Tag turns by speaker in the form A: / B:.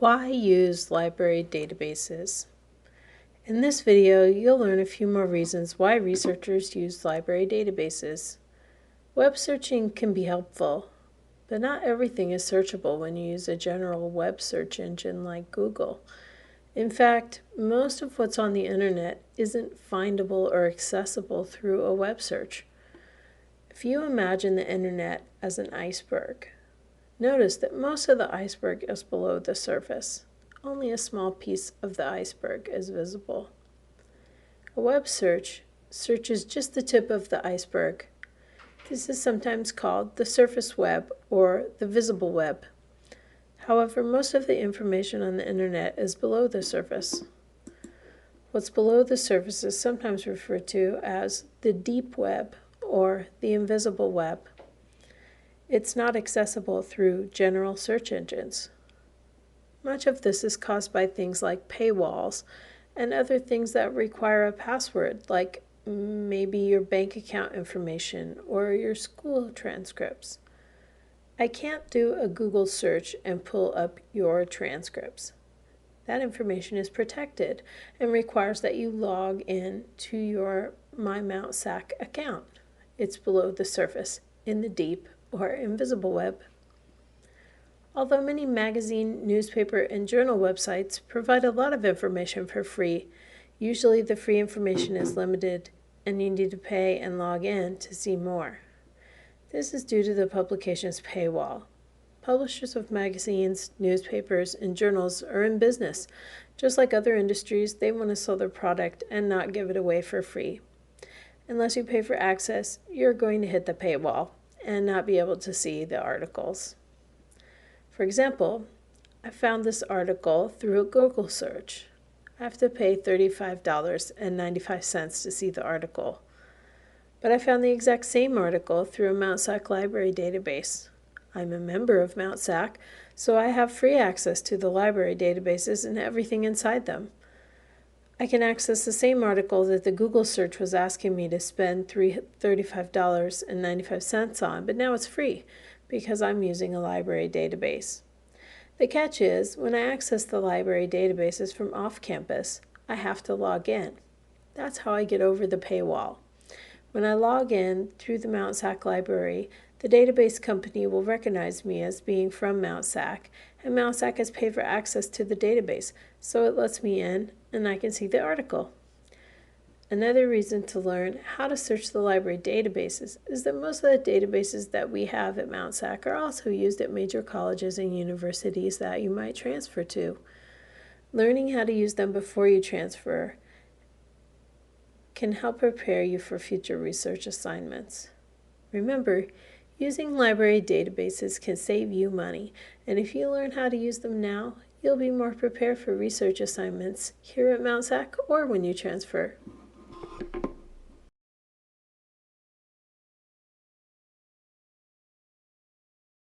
A: Why use library databases? In this video, you'll learn a few more reasons why researchers use library databases. Web searching can be helpful, but not everything is searchable when you use a general web search engine like Google. In fact, most of what's on the internet isn't findable or accessible through a web search. If you imagine the internet as an iceberg, notice that most of the iceberg is below the surface. Only a small piece of the iceberg is visible. A web search searches just the tip of the iceberg. This is sometimes called the surface web or the visible web. However, most of the information on the internet is below the surface. What's below the surface is sometimes referred to as the deep web or the invisible web. It's not accessible through general search engines. Much of this is caused by things like paywalls and other things that require a password, like maybe your bank account information or your school transcripts. I can't do a Google search and pull up your transcripts. That information is protected and requires that you log in to your MyMountSac account. It's below the surface in the deep or invisible web. Although many magazine, newspaper, and journal websites provide a lot of information for free, usually the free information is limited and you need to pay and log in to see more. This is due to the publication's paywall. Publishers of magazines, newspapers, and journals are in business. Just like other industries, they want to sell their product and not give it away for free. Unless you pay for access, you're going to hit the paywall and not be able to see the articles. For example, I found this article through a Google search. I have to pay $35.95 to see the article. But I found the exact same article through a MountSac library database. I'm a member of MountSac, so I have free access to the library databases and everything inside them. I can access the same article that the Google search was asking me to spend $35.95 on, but now it's free because I'm using a library database. The catch is, when I access the library databases from off campus, I have to log in. That's how I get over the paywall. When I log in through the MountSac library, the database company will recognize me as being from MountSac, and MountSac has paid for access to the database, so it lets me in and I can see the article. Another reason to learn how to search the library databases is that most of the databases that we have at MountSac are also used at major colleges and universities that you might transfer to. Learning how to use them before you transfer can help prepare you for future research assignments. Remember, using library databases can save you money, and if you learn how to use them now, you'll be more prepared for research assignments here at MountSac or when you transfer.